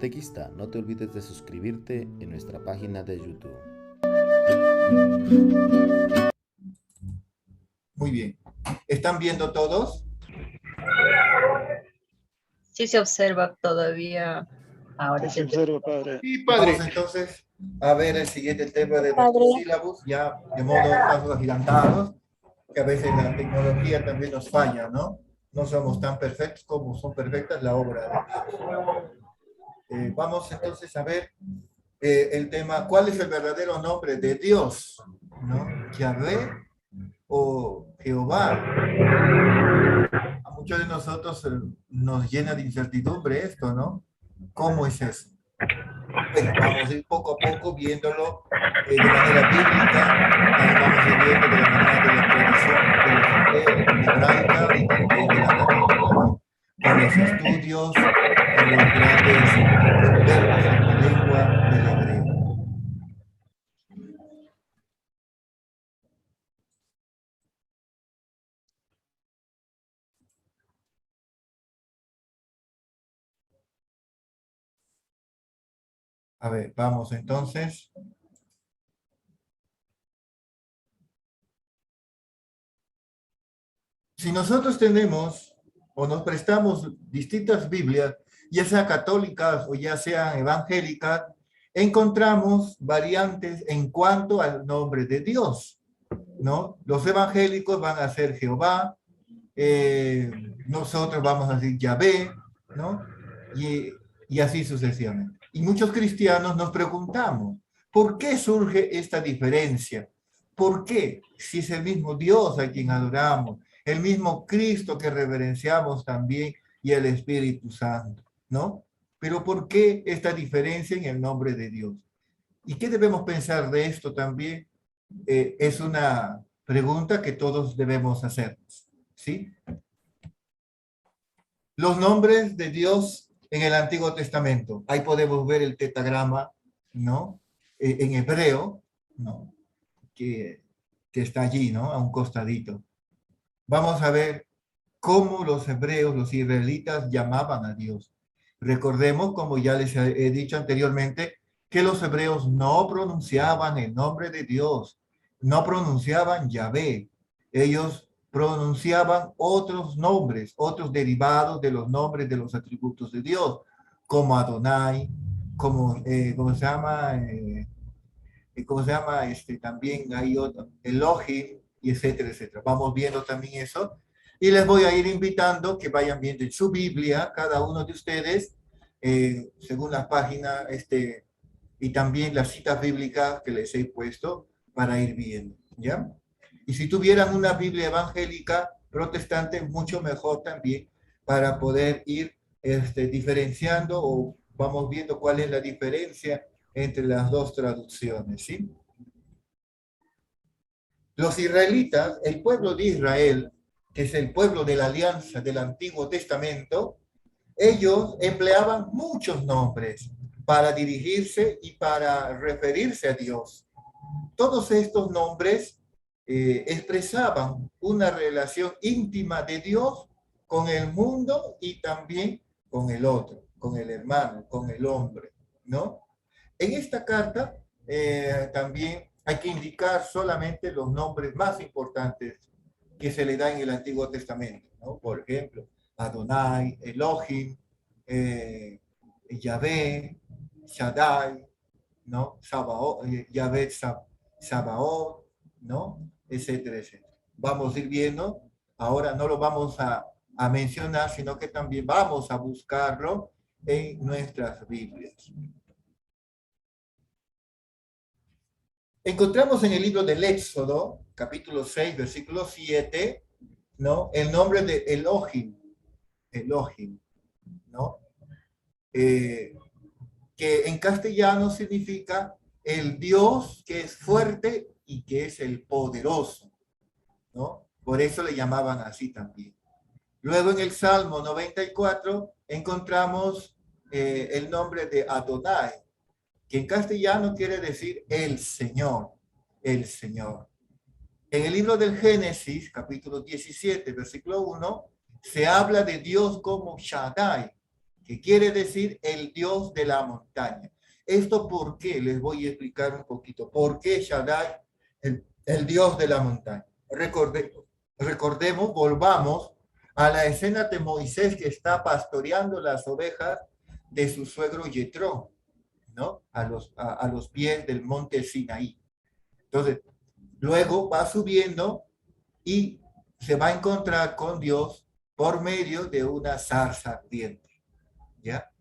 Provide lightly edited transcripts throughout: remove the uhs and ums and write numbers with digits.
Catequista, no te olvides de suscribirte en nuestra página de YouTube. Muy bien. ¿Están viendo todos? Sí se observa todavía. Ahora Se observa, padre. Sí, padre. Vamos entonces a ver el siguiente tema de nuestros sílabos, ya de modo pasos agigantados, que a veces la tecnología también nos falla, ¿no? No somos tan perfectos como son perfectas la obra de Dios. Vamos entonces a ver el tema, ¿cuál es el verdadero nombre de Dios? ¿No? ¿Yahvé o Jehová? A muchos de nosotros nos llena de incertidumbre esto, ¿no? ¿Cómo es eso? Bueno, vamos a ir poco a poco viéndolo de manera bíblica, vamos a ir viendo de la manera de la tradición de los hebraica y también de la católica, ¿no? Con los estudios, con los grandes expertos en la lengua del hebreo. A ver, vamos entonces. Si nosotros tenemos o nos prestamos distintas Biblias, ya sea católicas o ya sean evangélicas, encontramos variantes en cuanto al nombre de Dios, ¿no? Los evangélicos van a ser Jehová, nosotros vamos a decir Yahvé, ¿no? Y así sucesivamente. Y muchos cristianos nos preguntamos, ¿por qué surge esta diferencia? ¿Por qué? Si es el mismo Dios a quien adoramos, el mismo Cristo que reverenciamos también y el Espíritu Santo, ¿no? Pero ¿por qué esta diferencia en el nombre de Dios? ¿Y qué debemos pensar de esto también? Es una pregunta que todos debemos hacernos, ¿sí? Los nombres de Dios en el Antiguo Testamento. Ahí podemos ver el tetragrama, ¿no? En hebreo, ¿no? Que está allí, ¿no? A un costadito. Vamos a ver cómo los hebreos, los israelitas, llamaban a Dios. Recordemos, como ya les he dicho anteriormente, que los hebreos no pronunciaban el nombre de Dios, no pronunciaban Yahvé. Ellos pronunciaban otros nombres, otros derivados de los nombres de los atributos de Dios, como Adonai, como, ¿cómo se llama? ¿Cómo se llama? También hay otro, Elohim, y etcétera, etcétera. Vamos viendo también eso. Y les voy a ir invitando que vayan viendo en su Biblia, cada uno de ustedes, según la página, y también las citas bíblicas que les he puesto para ir viendo, ¿ya? Y si tuvieran una Biblia evangélica protestante, mucho mejor también, para poder ir diferenciando o vamos viendo cuál es la diferencia entre las dos traducciones, ¿sí? Los israelitas, el pueblo de Israel, que es el pueblo de la alianza del Antiguo Testamento, ellos empleaban muchos nombres para dirigirse y para referirse a Dios. Todos estos nombres expresaban una relación íntima de Dios con el mundo y también con el otro, con el hermano, con el hombre, ¿no? En esta carta también hay que indicar solamente los nombres más importantes que se le da en el Antiguo Testamento, ¿no? Por ejemplo, Adonai, Elohim, Yahvé, Shaddai, ¿no? Sabaoth, Yahvé Sabaoth, ¿no? Etcétera, etcétera. Vamos a ir viendo, ahora no lo vamos a mencionar, sino que también vamos a buscarlo en nuestras Biblias. Encontramos en el libro del Éxodo, capítulo 6, versículo 7, ¿no? El nombre de Elohim, ¿no? Que en castellano significa el Dios que es fuerte y que es el poderoso, ¿no? Por eso le llamaban así también. Luego en el Salmo 94 encontramos el nombre de Adonai, que en castellano quiere decir el Señor, el Señor. En el libro del Génesis, capítulo 17, versículo 1, se habla de Dios como Shaddai, que quiere decir el Dios de la montaña. ¿Esto por qué? Les voy a explicar un poquito. ¿Por qué Shaddai, el Dios de la montaña? Recordemos, volvamos a la escena de Moisés que está pastoreando las ovejas de su suegro Yetro, ¿no? A los pies del monte Sinaí. Entonces, luego va subiendo y se va a encontrar con Dios por medio de una zarza ardiente, ¿ya?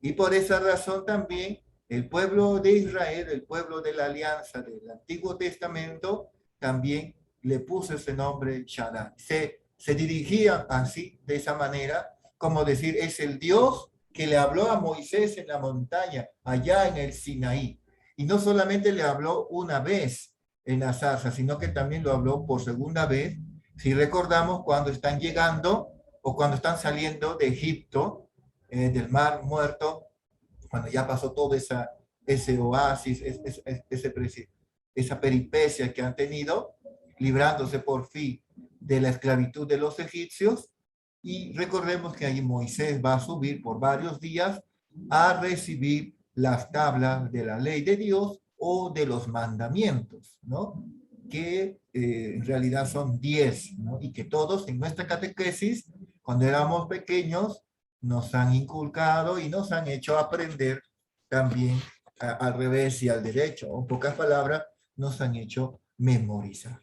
Y por esa razón también el pueblo de Israel, el pueblo de la alianza del Antiguo Testamento, también le puso ese nombre Shaddai. Se dirigían así, de esa manera, como decir, es el Dios que le habló a Moisés en la montaña, allá en el Sinaí. Y no solamente le habló una vez en la zarza, sino que también lo habló por segunda vez. Si recordamos, cuando están llegando o cuando están saliendo de Egipto, del Mar Muerto, cuando ya pasó todo ese oasis, esa peripecia que han tenido, librándose por fin de la esclavitud de los egipcios. Y recordemos que ahí Moisés va a subir por varios días a recibir las tablas de la ley de Dios o de los mandamientos, ¿no? Que en realidad son 10, ¿no? Y que todos en nuestra catequesis, cuando éramos pequeños, nos han inculcado y nos han hecho aprender también al revés y al derecho. En pocas palabras, nos han hecho memorizar.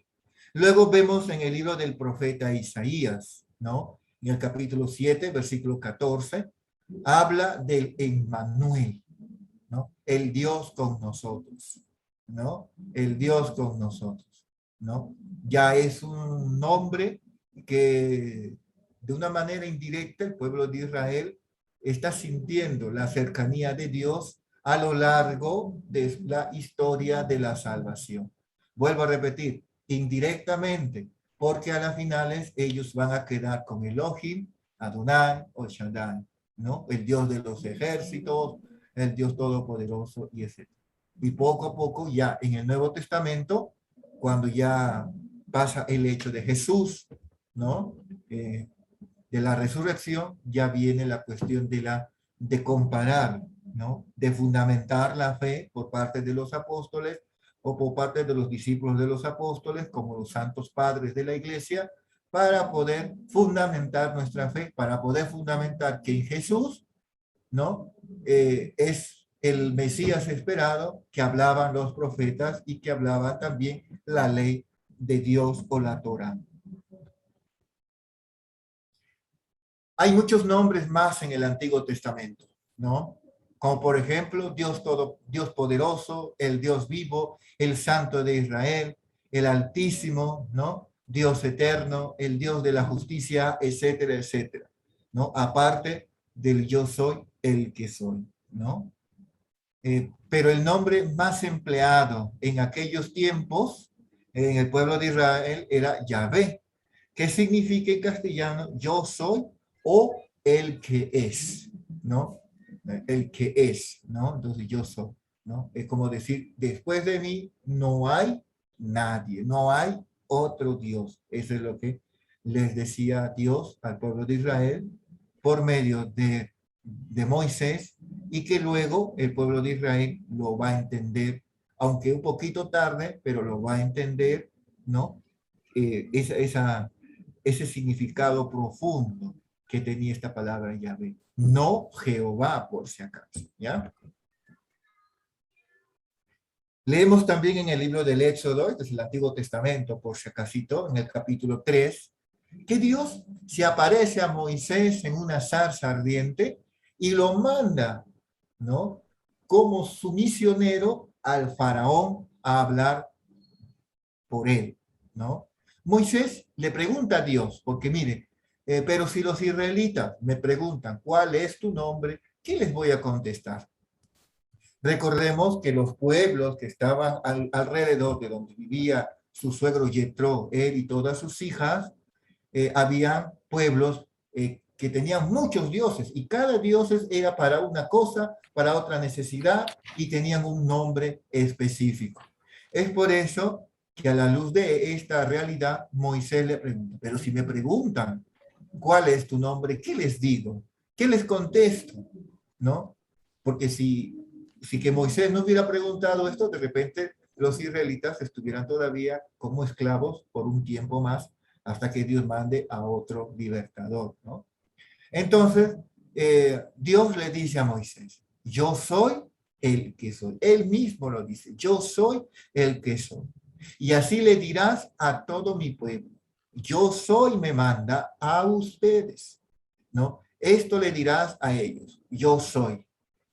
Luego vemos en el libro del profeta Isaías, ¿no? En el capítulo 7, versículo 14, habla del Emmanuel, ¿no? El Dios con nosotros, ¿no? El Dios con nosotros, ¿no? Ya es un nombre que de una manera indirecta el pueblo de Israel está sintiendo la cercanía de Dios a lo largo de la historia de la salvación. Vuelvo a repetir, indirectamente, porque a las finales ellos van a quedar con Elohim, Adonai o Shaddai, ¿no? El Dios de los ejércitos, el Dios todopoderoso y etc. Y poco a poco ya en el Nuevo Testamento, cuando ya pasa el hecho de Jesús, ¿no? De la resurrección, ya viene la cuestión de comparar, ¿no? De fundamentar la fe por parte de los apóstoles o por parte de los discípulos de los apóstoles, como los santos padres de la iglesia, para poder fundamentar nuestra fe, para poder fundamentar que en Jesús, ¿no? Es el Mesías esperado que hablaban los profetas y que hablaban también la ley de Dios o la Torá. Hay muchos nombres más en el Antiguo Testamento, ¿no? Como por ejemplo, Dios poderoso, el Dios vivo, el Santo de Israel, el Altísimo, ¿no? Dios eterno, el Dios de la justicia, etcétera, etcétera, ¿no? Aparte del yo soy el que soy, ¿no? Pero el nombre más empleado en aquellos tiempos en el pueblo de Israel era Yahvé, que significa en castellano yo soy o el que es, ¿no? El que es, ¿no? Entonces yo soy, ¿no? Es como decir, después de mí no hay nadie, no hay otro Dios. Eso es lo que les decía Dios al pueblo de Israel por medio de Moisés, y que luego el pueblo de Israel lo va a entender, aunque un poquito tarde, pero lo va a entender, ¿no? Ese significado profundo que tenía esta palabra Yahvé. No Jehová, por si acaso, ¿ya? Leemos también en el libro del Éxodo, este es el Antiguo Testamento, por si acaso, en el capítulo 3, que Dios se aparece a Moisés en una zarza ardiente y lo manda, ¿no? Como su misionero al faraón a hablar por él, ¿no? Moisés le pregunta a Dios, porque mire, pero si los israelitas me preguntan, ¿cuál es tu nombre? ¿Qué les voy a contestar? Recordemos que los pueblos que estaban alrededor de donde vivía su suegro Yetro, él y todas sus hijas, había pueblos que tenían muchos dioses y cada dios era para una cosa, para otra necesidad y tenían un nombre específico. Es por eso que a la luz de esta realidad Moisés le pregunta, pero si me preguntan, ¿cuál es tu nombre? ¿Qué les digo? ¿Qué les contesto? ¿No? Porque si que Moisés no hubiera preguntado esto, de repente los israelitas estuvieran todavía como esclavos por un tiempo más hasta que Dios mande a otro libertador, ¿no? Entonces, Dios le dice a Moisés, yo soy el que soy. Él mismo lo dice, yo soy el que soy. Y así le dirás a todo mi pueblo, yo soy me manda a ustedes, ¿no? Esto le dirás a ellos, yo soy,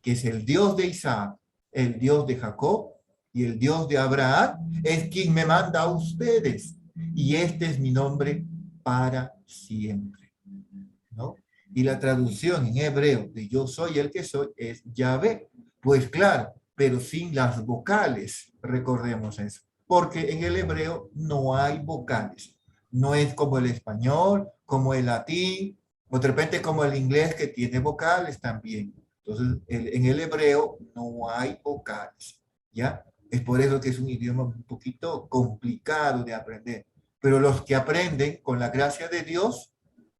que es el Dios de Isaac, el Dios de Jacob y el Dios de Abraham, es quien me manda a ustedes. Y este es mi nombre para siempre, ¿no? Y la traducción en hebreo de yo soy el que soy es Yahvé. Pues claro, pero sin las vocales, recordemos eso. Porque en el hebreo no hay vocales. No es como el español, como el latín, o de repente como el inglés que tiene vocales también. Entonces, en el hebreo no hay vocales, ¿ya? Es por eso que es un idioma un poquito complicado de aprender. Pero los que aprenden con la gracia de Dios,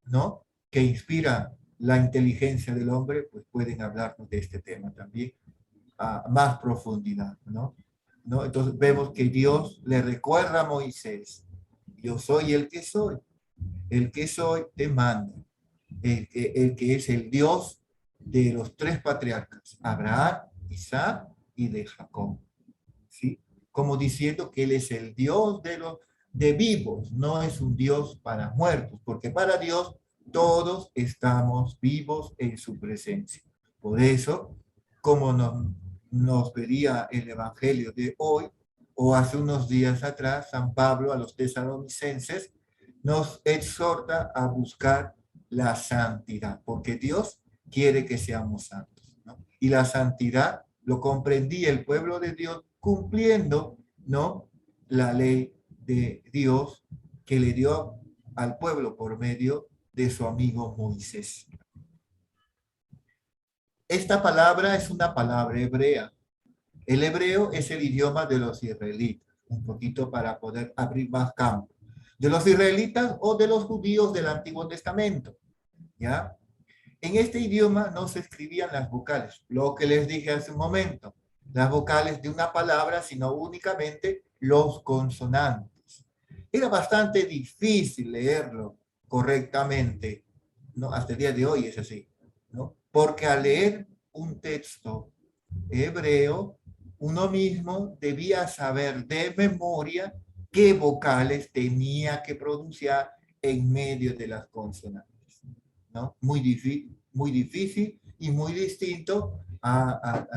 ¿no? Que inspira la inteligencia del hombre, pues pueden hablarnos de este tema también a más profundidad, ¿no? ¿No? Entonces vemos que Dios le recuerda a Moisés, yo soy el que soy te manda, el que es el Dios de los tres patriarcas, Abraham, Isaac y de Jacob, ¿sí? Como diciendo que Él es el Dios de los de vivos, no es un Dios para muertos, porque para Dios todos estamos vivos en su presencia. Por eso, como nos pedía el Evangelio de hoy, o hace unos días atrás, San Pablo a los tesalonicenses nos exhorta a buscar la santidad, porque Dios quiere que seamos santos, ¿no? Y la santidad lo comprendía el pueblo de Dios cumpliendo, ¿no? La ley de Dios que le dio al pueblo por medio de su amigo Moisés. Esta palabra es una palabra hebrea. El hebreo es el idioma de los israelitas, un poquito para poder abrir más campo. De los israelitas o de los judíos del Antiguo Testamento, ¿ya? En este idioma no se escribían las vocales, lo que les dije hace un momento, las vocales de una palabra, sino únicamente los consonantes. Era bastante difícil leerlo correctamente, ¿no? Hasta el día de hoy es así, ¿no? Porque al leer un texto hebreo, uno mismo debía saber de memoria qué vocales tenía que pronunciar en medio de las consonantes, ¿no? Muy difícil y muy distinto al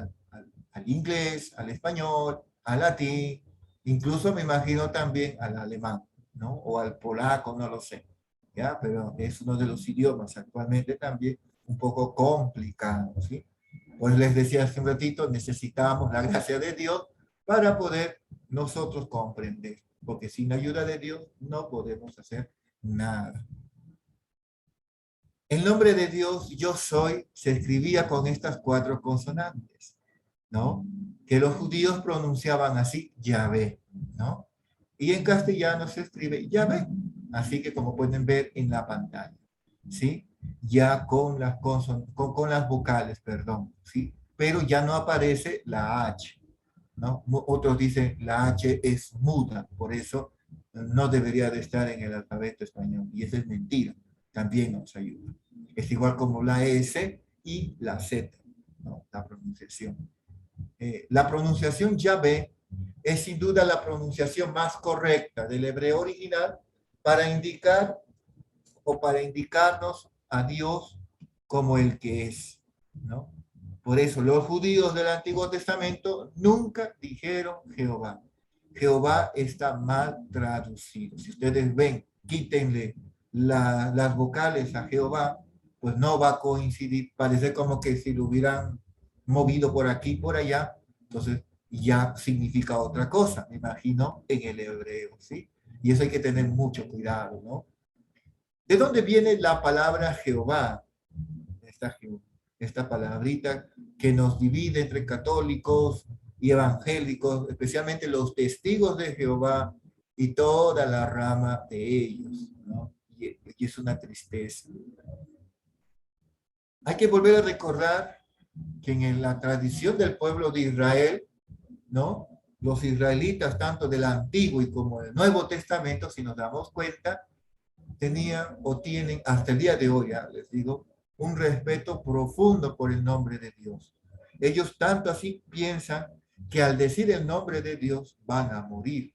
inglés, al español, al latín, incluso me imagino también al alemán, ¿no? O al polaco, no lo sé, ¿ya? Pero es uno de los idiomas actualmente también un poco complicado, ¿sí? Pues les decía hace un ratito, necesitamos la gracia de Dios para poder nosotros comprender, porque sin ayuda de Dios no podemos hacer nada. El nombre de Dios, yo soy, se escribía con estas 4 consonantes, ¿no? Que los judíos pronunciaban así, Yahvé, ¿no? Y en castellano se escribe Yahvé, así que como pueden ver en la pantalla, ¿sí? Ya con con las vocales, perdón, ¿sí? Pero ya no aparece la H, ¿no? Otros dicen la H es muda, por eso no debería de estar en el alfabeto español, y eso es mentira, también nos ayuda. Es igual como la S y la Z, ¿no? La pronunciación. La pronunciación Yahvé es sin duda la pronunciación más correcta del hebreo original para indicar o para indicarnos a Dios como el que es, ¿no? Por eso los judíos del Antiguo Testamento nunca dijeron Jehová. Jehová está mal traducido. Si ustedes ven, quítenle las vocales a Jehová, pues no va a coincidir. Parece como que si lo hubieran movido por aquí, por allá, entonces ya significa otra cosa, me imagino, en el hebreo, ¿sí? Y eso hay que tener mucho cuidado, ¿no? ¿De dónde viene la palabra Jehová? Esta palabrita que nos divide entre católicos y evangélicos, especialmente los testigos de Jehová y toda la rama de ellos, ¿no? Y es una tristeza. Hay que volver a recordar que en la tradición del pueblo de Israel, ¿no? Los israelitas, tanto del Antiguo y como del Nuevo Testamento, si nos damos cuenta, tenían o tienen hasta el día de hoy, ya les digo, un respeto profundo por el nombre de Dios. Ellos tanto así piensan que al decir el nombre de Dios van a morir,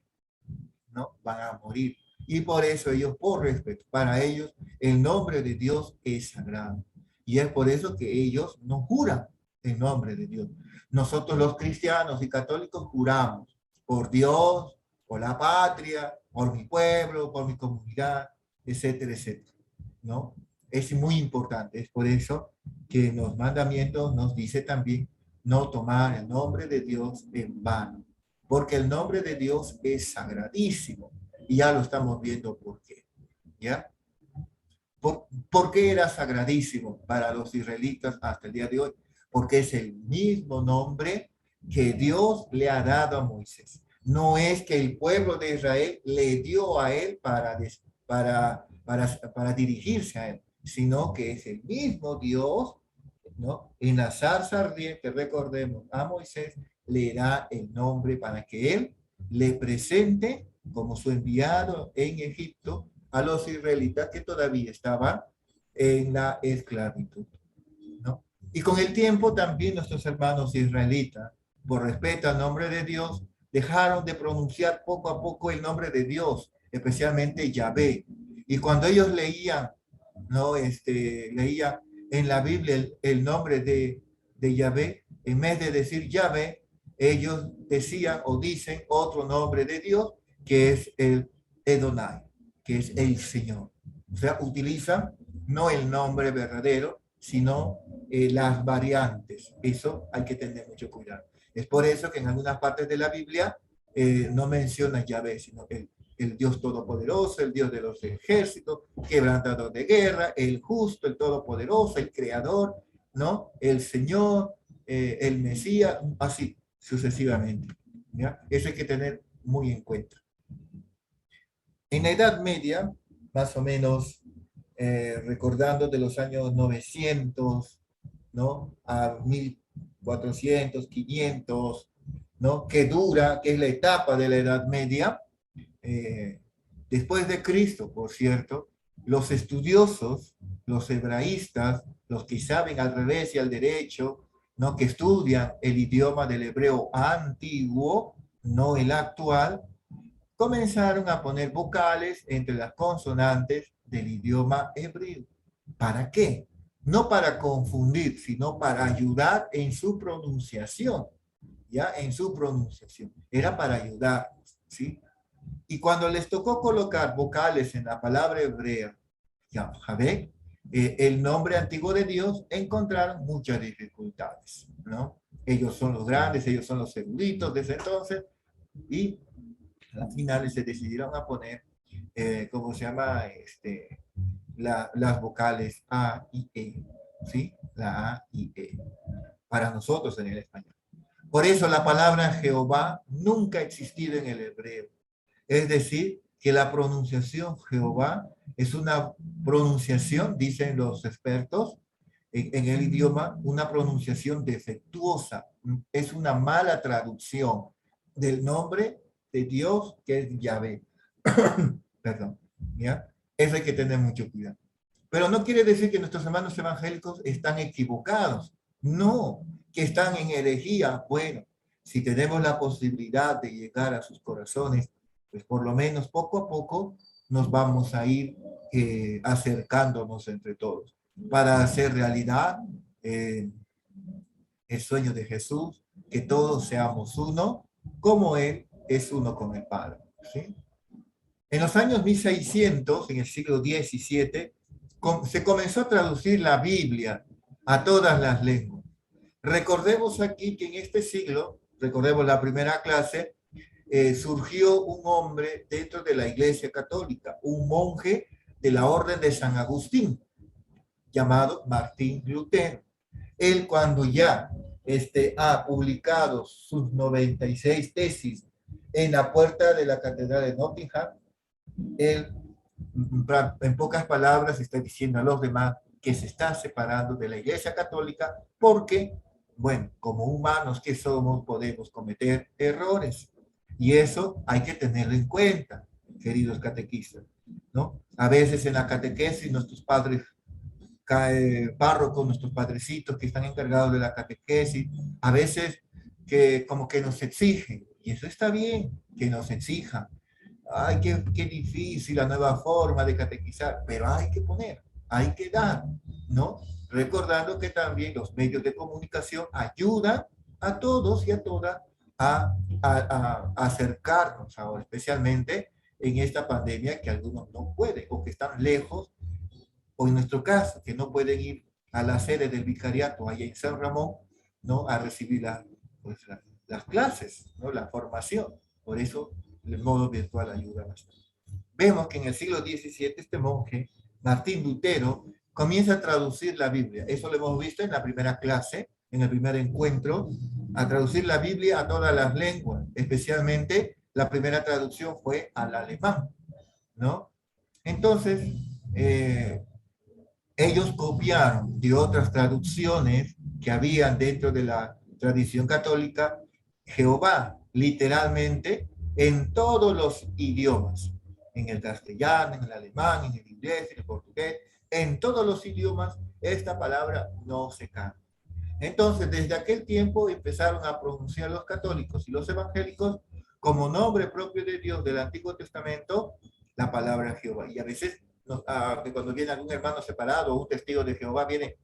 ¿no? Van a morir. Y por eso ellos, por respeto, para ellos el nombre de Dios es sagrado. Y es por eso que ellos no juran en nombre de Dios. Nosotros los cristianos y católicos juramos por Dios, por la patria, por mi pueblo, por mi comunidad, etcétera, etcétera, ¿no? Es muy importante. Es por eso que en los mandamientos nos dice también no tomar el nombre de Dios en vano, porque el nombre de Dios es sagradísimo. Y ya lo estamos viendo por qué, ¿ya? ¿Por qué era sagradísimo para los israelitas hasta el día de hoy? Porque es el mismo nombre que Dios le ha dado a Moisés. No es que el pueblo de Israel le dio a él para dirigirse a él, sino que es el mismo Dios, ¿no? En la zarza ardiente, recordemos, a Moisés le da el nombre para que él le presente como su enviado en Egipto a los israelitas que todavía estaban en la esclavitud, ¿no? Y con el tiempo también nuestros hermanos israelitas, por respeto al nombre de Dios, dejaron de pronunciar poco a poco el nombre de Dios, especialmente Yahvé. Y cuando ellos leían, ¿no? Leían en la Biblia el nombre de Yahvé, en vez de decir Yahvé, ellos decían o dicen otro nombre de Dios, que es el Edonai, que es el Señor. O sea, utilizan no el nombre verdadero, sino las variantes. Eso hay que tener mucho cuidado. Es por eso que en algunas partes de la Biblia no menciona Yahvé, sino el Dios Todopoderoso, el Dios de los ejércitos, quebrantador de guerra, el justo, el Todopoderoso, el Creador, ¿no? El Señor, el Mesías, así sucesivamente, ¿ya? Eso hay que tener muy en cuenta. En la Edad Media, más o menos, recordando de los años 900, ¿no? A 1400, 500, ¿no? Que dura, que es la etapa de la Edad Media, después de Cristo, por cierto, los estudiosos, los hebraístas, los que saben al revés y al derecho, ¿no? Que estudian el idioma del hebreo antiguo, no el actual, comenzaron a poner vocales entre las consonantes del idioma hebreo. ¿Para qué? No para confundir, sino para ayudar en su pronunciación, ¿ya? En su pronunciación. Era para ayudarnos, ¿sí? Y cuando les tocó colocar vocales en la palabra hebrea, Yahvé, el nombre antiguo de Dios, encontraron muchas dificultades, ¿no? Ellos son los grandes, ellos son los eruditos desde entonces, y al final se decidieron a poner, ¿cómo se llama? Las vocales A y E, ¿sí? La A y E, para nosotros en el español. Por eso la palabra Jehová nunca ha existido en el hebreo. Es decir, que la pronunciación Jehová es una pronunciación, dicen los expertos en el idioma, una pronunciación defectuosa. Es una mala traducción del nombre de Dios, que es Yahvé. Perdón, ¿ya? Eso hay que tener mucho cuidado. Pero no quiere decir que nuestros hermanos evangélicos están equivocados. No, que están en herejía. Bueno, si tenemos la posibilidad de llegar a sus corazones, pues por lo menos poco a poco nos vamos a ir acercándonos entre todos para hacer realidad el sueño de Jesús, que todos seamos uno, como Él es uno con el Padre, ¿sí? En los años 1600, en el siglo XVII, se comenzó a traducir la Biblia a todas las lenguas. Recordemos aquí que en este siglo, recordemos la primera clase, surgió un hombre dentro de la Iglesia Católica, un monje de la Orden de San Agustín, llamado Martín Lutero. Él, cuando ya ha publicado sus 96 tesis en la puerta de la Catedral de Nottingham, él, en pocas palabras, está diciendo a los demás que se está separando de la Iglesia Católica porque, bueno, como humanos que somos, podemos cometer errores. Y eso hay que tenerlo en cuenta, queridos catequistas, ¿no? A veces en la catequesis nuestros padres párrocos, nuestros padrecitos que están encargados de la catequesis, a veces que como que nos exigen, y eso está bien, que nos exijan. Ay, qué difícil la nueva forma de catequizar, pero hay que poner, hay que dar, ¿no? Recordando que también los medios de comunicación ayudan a todos y a todas a acercarnos ahora, especialmente en esta pandemia que algunos no pueden o que están lejos, o en nuestro caso, que no pueden ir a la sede del vicariato allá en San Ramón, ¿no? A recibir pues, las clases, ¿no? La formación. Por eso el modo virtual ayuda bastante. Vemos que en el siglo XVII este monje, Martín Lutero, comienza a traducir la Biblia. Eso lo hemos visto en la primera clase, en el primer encuentro, a traducir la Biblia a todas las lenguas, especialmente la primera traducción fue al alemán, ¿no? Entonces, ellos copiaron de otras traducciones que habían dentro de la tradición católica Jehová, literalmente, en todos los idiomas, en el castellano, en el alemán, en el inglés, en el portugués, en todos los idiomas, esta palabra no se cambia. Entonces, desde aquel tiempo empezaron a pronunciar los católicos y los evangélicos como nombre propio de Dios del Antiguo Testamento la palabra Jehová. Y a veces cuando viene algún hermano separado o un testigo de Jehová, viene,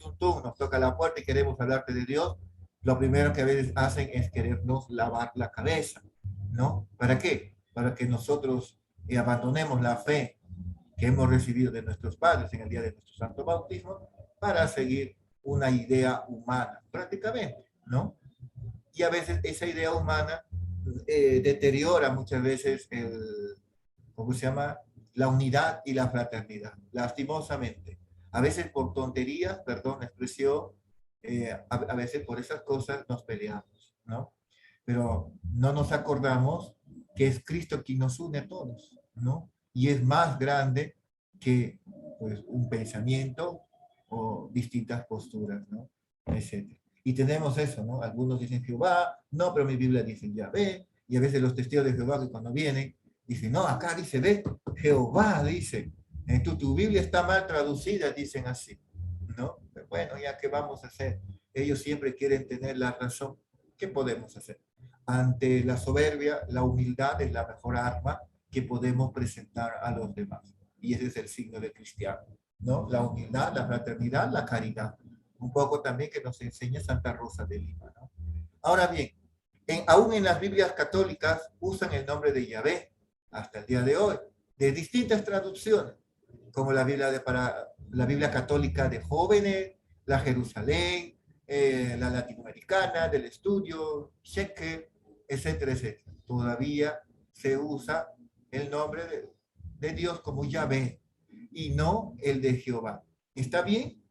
nos toca la puerta y queremos hablarte de Dios, lo primero que a veces hacen es querernos lavar la cabeza, ¿no? ¿Para qué? Para que nosotros abandonemos la fe que hemos recibido de nuestros padres en el día de nuestro santo bautismo para seguir una idea humana, prácticamente, ¿no? Y a veces esa idea humana deteriora muchas veces ¿cómo se llama? La unidad y la fraternidad, lastimosamente. A veces por tonterías, perdón la expresión, a veces por esas cosas nos peleamos, ¿no? Pero no nos acordamos que es Cristo quien nos une a todos, ¿no? Y es más grande que pues, un pensamiento o distintas posturas, ¿no? Etcétera. Y tenemos eso, ¿no? Algunos dicen Jehová, no, pero mi Biblia dice Yahvé, y a veces los testigos de Jehová que cuando vienen dicen, no, acá dice, ve, Jehová dice, tu Biblia está mal traducida, dicen así, ¿no? Pero bueno, ya qué vamos a hacer. Ellos siempre quieren tener la razón. ¿Qué podemos hacer? Ante la soberbia, la humildad es la mejor arma que podemos presentar a los demás. Y ese es el signo de cristiano, ¿no? La humildad, la fraternidad, la caridad. Un poco también que nos enseña Santa Rosa de Lima, ¿no? Ahora bien, aún en las Biblias católicas usan el nombre de Yahvé hasta el día de hoy, de distintas traducciones, como la Biblia católica de jóvenes, la Jerusalén, la latinoamericana, del estudio, cheque, etcétera, etcétera. Todavía se usa el nombre de Dios como Yahvé y no el de Jehová. ¿Está bien?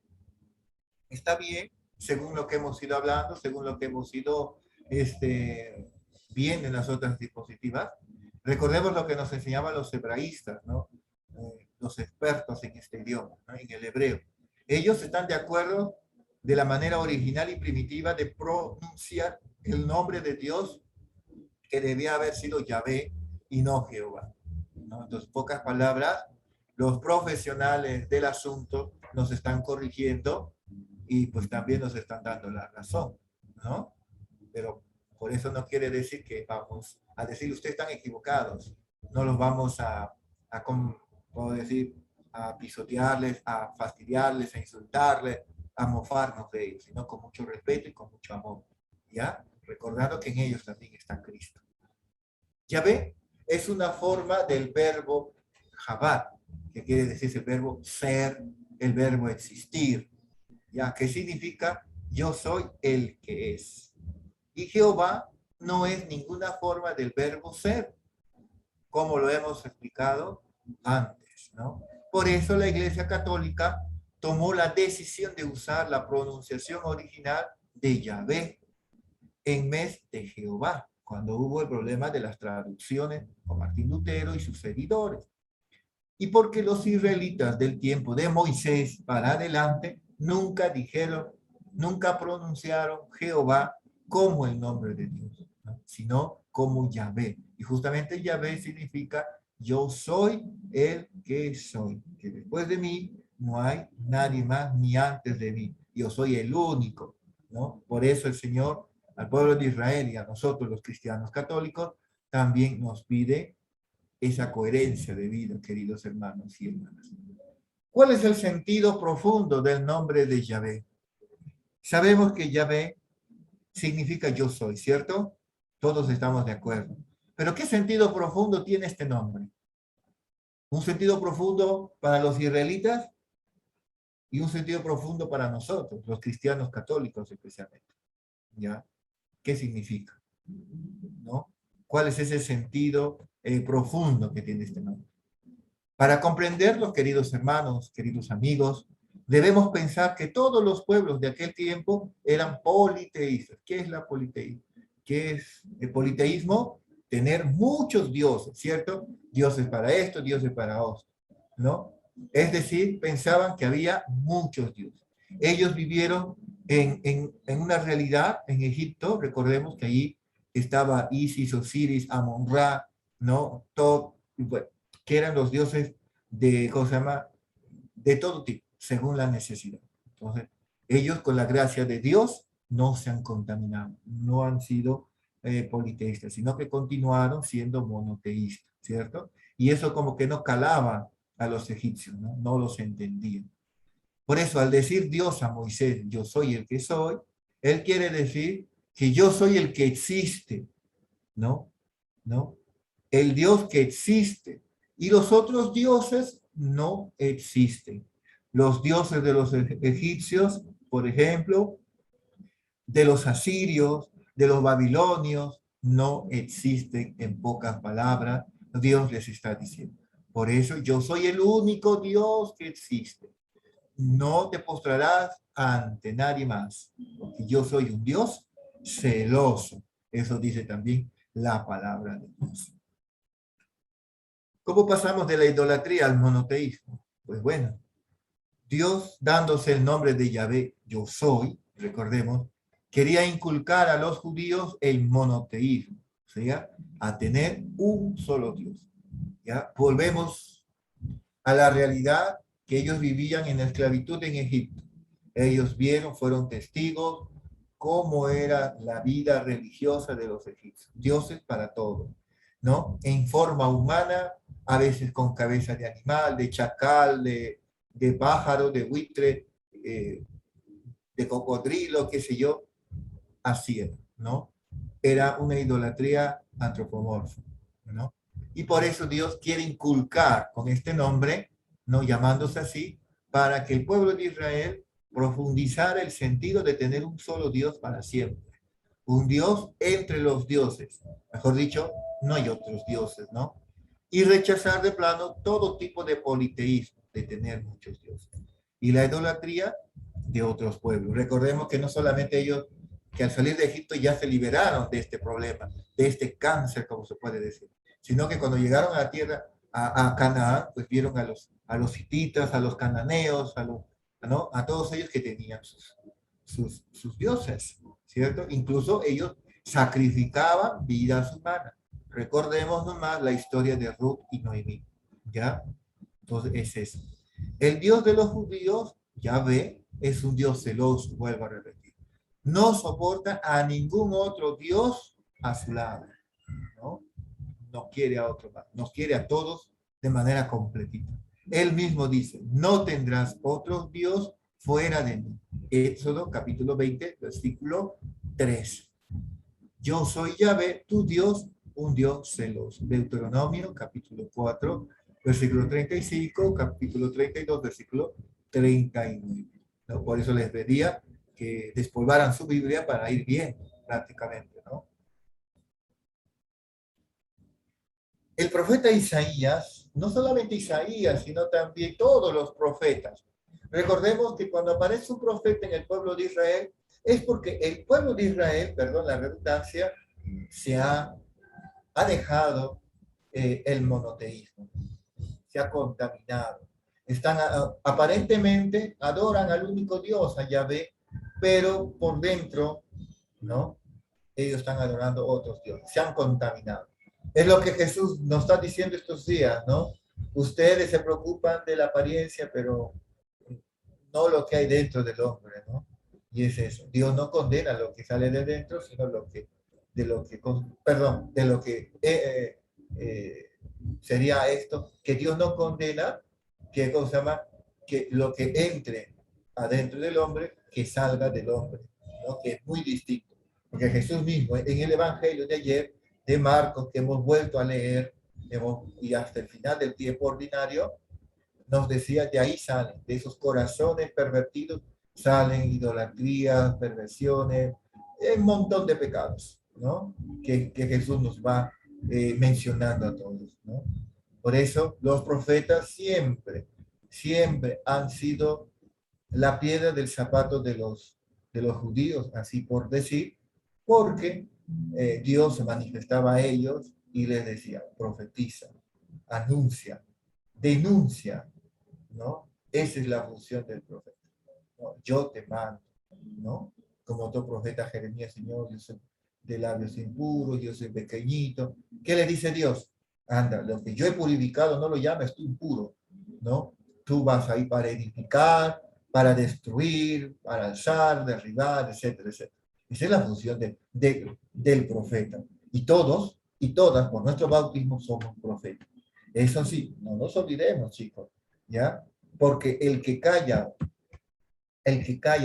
Está bien, según lo que hemos ido hablando, según lo que hemos ido viendo en las otras diapositivas. Recordemos lo que nos enseñaban los hebraístas, ¿no? Los expertos en este idioma, ¿no? En el hebreo. Ellos están de acuerdo de la manera original y primitiva de pronunciar el nombre de Dios que debía haber sido Yahvé y no Jehová, ¿no? Entonces, pocas palabras, los profesionales del asunto nos están corrigiendo y pues también nos están dando la razón, ¿no? Pero por eso no quiere decir que vamos a decir, ustedes están equivocados, no los vamos ¿cómo decir? A pisotearles, a fastidiarles, a insultarles, a mofarnos de ellos, sino con mucho respeto y con mucho amor, ¿ya? Recordando que en ellos también está Cristo. Yahvé es una forma del verbo Jabad, que quiere decir el verbo ser, el verbo existir, ¿ya? ¿Qué significa? Yo soy el que es. Y Jehová no es ninguna forma del verbo ser, como lo hemos explicado antes, ¿no? Por eso la Iglesia Católica tomó la decisión de usar la pronunciación original de Yahvé en vez de Jehová, cuando hubo el problema de las traducciones con Martín Lutero y sus seguidores. Y porque los israelitas del tiempo de Moisés para adelante nunca dijeron, nunca pronunciaron Jehová como el nombre de Dios, ¿no? Sino como Yahvé. Y justamente Yahvé significa yo soy el que soy, que después de mí no hay nadie más ni antes de mí. Yo soy el único, ¿no? Por eso el Señor al pueblo de Israel y a nosotros los cristianos católicos también nos pide esa coherencia de vida, queridos hermanos y hermanas. ¿Cuál es el sentido profundo del nombre de Yahvé? Sabemos que Yahvé significa yo soy, ¿cierto? Todos estamos de acuerdo. Pero ¿qué sentido profundo tiene este nombre? Un sentido profundo para los israelitas y un sentido profundo para nosotros, los cristianos católicos especialmente. ¿Ya? ¿Qué significa? ¿No? ¿Cuál es ese sentido profundo que tiene este nombre? Para comprenderlo, queridos hermanos, queridos amigos, debemos pensar que todos los pueblos de aquel tiempo eran politeístas. ¿Qué es la politeísmo? ¿Qué es el politeísmo? Tener muchos dioses, ¿cierto? Dioses para esto, dioses para otro, ¿no? Es decir, pensaban que había muchos dioses. Ellos vivieron en una realidad en Egipto, recordemos que allí estaba Isis, Osiris, Amon-Ra, ¿no? Todo, bueno, que eran los dioses de, ¿cómo se llama? De todo tipo, según la necesidad. Entonces, ellos con la gracia de Dios no se han contaminado, no han sido politeístas, sino que continuaron siendo monoteístas, ¿cierto? Y eso como que no calaba a los egipcios, ¿no? No los entendían. Por eso, al decir Dios a Moisés, yo soy el que soy, él quiere decir que yo soy el que existe, ¿no? ¿No? El Dios que existe. Y los otros dioses no existen. Los dioses de los egipcios, por ejemplo, de los asirios, de los babilonios, no existen en pocas palabras. Dios les está diciendo. Por eso yo soy el único Dios que existe. No te postrarás ante nadie más, porque yo soy un Dios celoso. Eso dice también la palabra de Dios. ¿Cómo pasamos de la idolatría al monoteísmo? Pues bueno, Dios dándose el nombre de Yahvé, yo soy, recordemos, quería inculcar a los judíos el monoteísmo, o sea, a tener un solo Dios. ¿Ya? Volvemos a la realidad que ellos vivían en la esclavitud en Egipto. Ellos vieron, fueron testigos cómo era la vida religiosa de los egipcios. Dioses para todo, ¿no? En forma humana, a veces con cabeza de animal, de chacal, de pájaro, de buitre, de cocodrilo, qué sé yo, así era, ¿no? Era una idolatría antropomorfa, ¿no? Y por eso Dios quiere inculcar con este nombre, no llamándose así, para que el pueblo de Israel profundizara el sentido de tener un solo Dios para siempre. Un Dios entre los dioses. Mejor dicho, no hay otros dioses, ¿no? Y rechazar de plano todo tipo de politeísmo, de tener muchos dioses. Y la idolatría de otros pueblos. Recordemos que no solamente ellos, que al salir de Egipto ya se liberaron de este problema, de este cáncer, como se puede decir, sino que cuando llegaron a la tierra, a Canaán, pues vieron a los hititas, a los cananeos, ¿no? A todos ellos que tenían sus dioses, ¿cierto? Incluso ellos sacrificaban vidas humanas. Recordemos nomás la historia de Ruth y Noemí, ¿ya? Entonces es eso. El Dios de los judíos, Yahvé, es un Dios celoso, vuelvo a repetir. No soporta a ningún otro Dios a su lado, ¿no? No quiere a otro más, nos quiere a todos de manera completita. Él mismo dice, no tendrás otro Dios fuera de mí. Éxodo capítulo 20, versículo 3. Yo soy Yahvé, tu Dios, un Dios celoso. Deuteronomio capítulo 4, versículo 35, capítulo 32, versículo 39. ¿No? Por eso les pedía que despolvaran su Biblia para ir bien prácticamente, ¿no? El profeta Isaías, no solamente Isaías, sino también todos los profetas. Recordemos que cuando aparece un profeta en el pueblo de Israel, es porque el pueblo de Israel, perdón la redundancia, se ha dejado el monoteísmo. se ha contaminado. Aparentemente adoran al único Dios, a Yahvé, pero por dentro, ¿no? Ellos están adorando a otros dioses, se han contaminado. Es lo que Jesús nos está diciendo estos días, ¿no? Ustedes se preocupan de la apariencia, pero no lo que hay dentro del hombre, ¿no? Y es eso. Dios no condena lo que sale de dentro, sino de lo que sería esto, que Dios no condena, que cosa llama, que lo que entre adentro del hombre, que salga del hombre, ¿no? Que es muy distinto. Porque Jesús mismo, en el Evangelio de ayer, de Marcos, que hemos vuelto a leer, y hasta el final del tiempo ordinario, nos decía, de ahí salen, de esos corazones pervertidos, salen idolatrías, perversiones, un montón de pecados, ¿no? Que Jesús nos va mencionando a todos, ¿no? Por eso los profetas siempre han sido la piedra del zapato de los judíos, así por decir, porque Dios se manifestaba a ellos y les decía, profetiza, anuncia, denuncia, ¿no? Esa es la función del profeta, ¿no? Yo te mando, ¿no? Como otro profeta Jeremías, Señor, yo soy de labios impuros, yo soy pequeñito. ¿Qué le dice Dios? Anda, lo que yo he purificado no lo llames tú impuro, ¿no? Tú vas ahí para edificar, para destruir, para alzar, derribar, etcétera, etcétera. Esa es la función del profeta. Y todos y todas, por nuestro bautismo, somos profetas. Eso sí, no nos olvidemos, chicos, ¿ya? Porque el que calla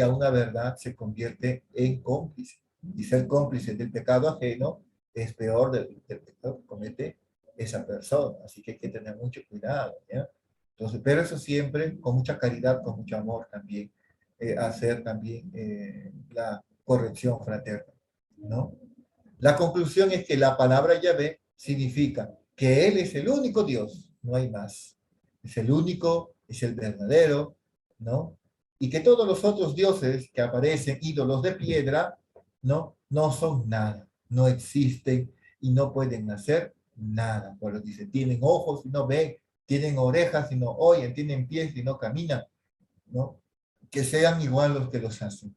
una verdad se convierte en cómplice. Y ser cómplice del pecado ajeno es peor del pecado que comete esa persona. Así que hay que tener mucho cuidado, ¿ya? Entonces, pero eso siempre con mucha caridad, con mucho amor también, hacer también la corrección fraterna, ¿no? La conclusión es que la palabra Yahvé significa que Él es el único Dios, no hay más. Es el único, es el verdadero, ¿no? Y que todos los otros dioses que aparecen, ídolos de piedra, ¿no? No son nada, no existen y no pueden hacer nada. Por lo que dice, tienen ojos y no ven, tienen orejas y no oyen, tienen pies y no caminan, ¿no? Que sean igual los que los hacen,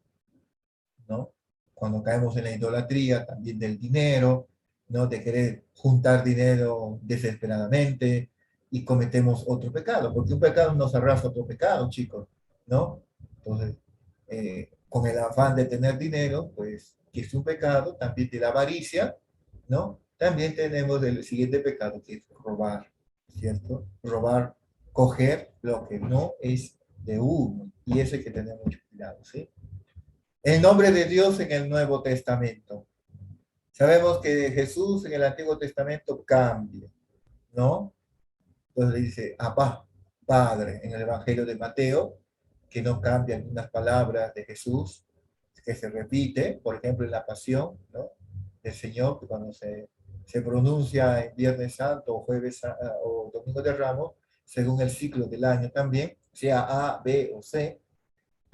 ¿no? Cuando caemos en la idolatría también del dinero, ¿no? De querer juntar dinero desesperadamente y cometemos otro pecado, porque un pecado nos arrastra otro pecado, chicos, ¿no? Entonces, con el afán de tener dinero, pues, que es un pecado, también de la avaricia, ¿no? También tenemos el siguiente pecado, que es robar, ¿cierto? Robar, coger lo que no es de uno, y eso hay que tener mucho cuidado, ¿sí? El nombre de Dios en el Nuevo Testamento. Sabemos que Jesús en el Antiguo Testamento cambia, ¿no? Entonces dice, Abba, Padre, en el Evangelio de Mateo, que no cambia algunas palabras de Jesús, que se repite, por ejemplo, en la Pasión, ¿no? Del Señor, que cuando se pronuncia en Viernes Santo o Jueves o Domingo de Ramos, según el ciclo del año también, sea A, B o C,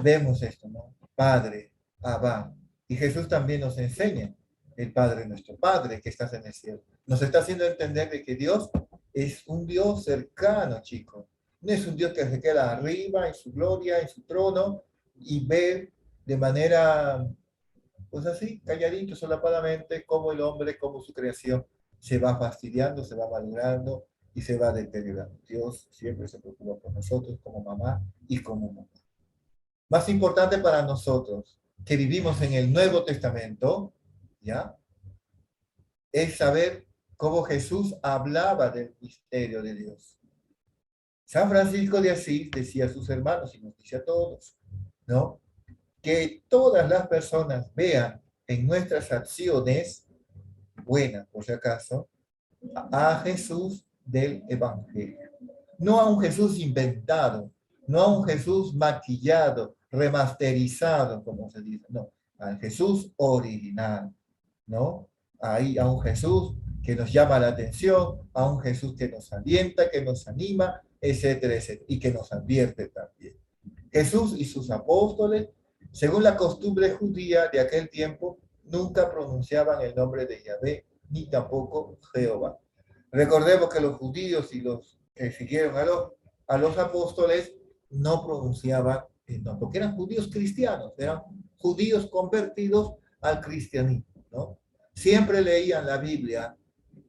vemos esto, ¿no? Padre, Abba. Y Jesús también nos enseña, el Padre, nuestro Padre que estás en el cielo. Nos está haciendo entender de que Dios es un Dios cercano, chicos. No es un Dios que se queda arriba en su gloria, en su trono, y ve de manera, pues así, calladito, solapadamente, cómo el hombre, cómo su creación se va fastidiando, se va valorando y se va deteriorando. Dios siempre se preocupa por nosotros como mamá y como mamá. Más importante para nosotros que vivimos en el Nuevo Testamento, ¿ya? Es saber cómo Jesús hablaba del misterio de Dios. San Francisco de Asís decía a sus hermanos y nos dice a todos, ¿no? Que todas las personas vean en nuestras acciones, buenas por si acaso, a Jesús del Evangelio. No a un Jesús inventado, no a un Jesús maquillado, remasterizado, como se dice, no, al Jesús original, ¿no? Ahí a un Jesús que nos llama la atención, a un Jesús que nos alienta, que nos anima, etcétera, etcétera, y que nos advierte también. Jesús y sus apóstoles, según la costumbre judía de aquel tiempo, nunca pronunciaban el nombre de Yahvé, ni tampoco Jehová. Recordemos que los judíos y los que siguieron a los apóstoles no pronunciaban el no, porque eran judíos cristianos, eran judíos convertidos al cristianismo, ¿no? Siempre leían la Biblia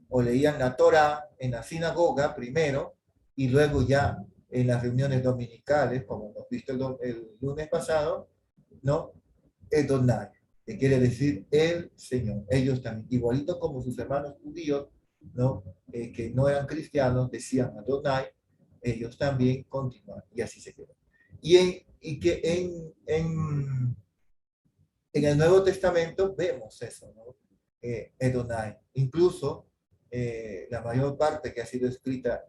o leían la Torá en la sinagoga primero y luego ya en las reuniones dominicales, como hemos visto el lunes pasado, ¿no? Edonai, que quiere decir el Señor. Ellos también, igualito como sus hermanos judíos, ¿no? Que no eran cristianos, decían Adonai, ellos también continúan y así se quedó. Y que en el Nuevo Testamento vemos eso, ¿no? Edonai. Incluso la mayor parte que ha sido escrita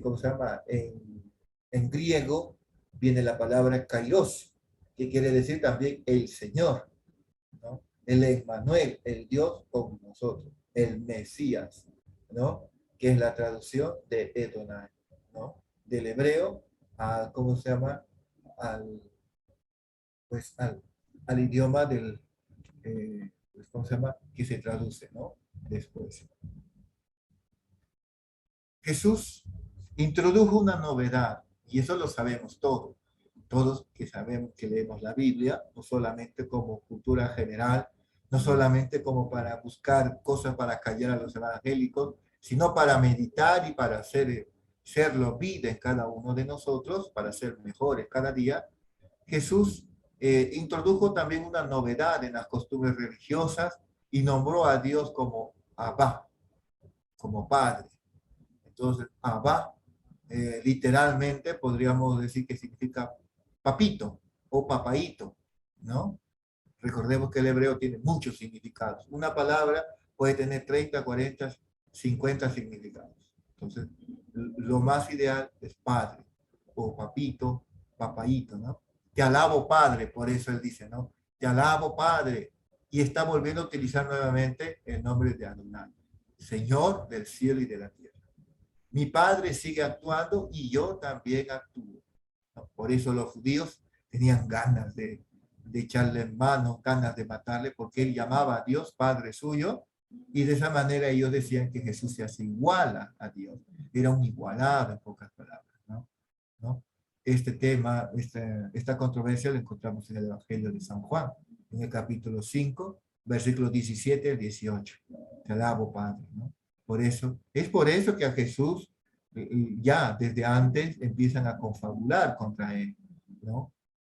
¿cómo se llama? En griego viene la palabra kairos, que quiere decir también el Señor, ¿no? El Emmanuel, el Dios con nosotros, el Mesías, ¿no? Que es la traducción de Edonai, ¿no? Del hebreo a, ¿cómo se llama? Al, pues, al idioma pues, ¿cómo se llama? Que se traduce, ¿no? Después. Jesús introdujo una novedad, y eso lo sabemos todos. Todos que sabemos que leemos la Biblia, no solamente como cultura general, no solamente como para buscar cosas para callar a los evangélicos, sino para meditar y para hacerlo vida en cada uno de nosotros, para ser mejores cada día. Jesús introdujo también una novedad en las costumbres religiosas y nombró a Dios como Abba, como Padre. Entonces, Abba, literalmente podríamos decir que significa papito o papaito, ¿no? Recordemos que el hebreo tiene muchos significados. Una palabra puede tener 30, 40, 50 significados. Entonces, lo más ideal es padre o papito, papaito, ¿no? Te alabo, Padre, por eso él dice, ¿no? Te alabo, Padre. Y está volviendo a utilizar nuevamente el nombre de Adonai, Señor del cielo y de la tierra. Mi Padre sigue actuando y yo también actúo, ¿no? Por eso los judíos tenían ganas de echarle en mano, ganas de matarle, porque él llamaba a Dios Padre suyo, y de esa manera ellos decían que Jesús se hace igual a Dios. Era un igualado, en pocas palabras, ¿no? ¿No? Este tema, esta controversia la encontramos en el Evangelio de San Juan, en el capítulo 5, versículos 17 al 18. Te alabo, Padre, ¿no? Es por eso que a Jesús ya desde antes empiezan a confabular contra él, ¿no?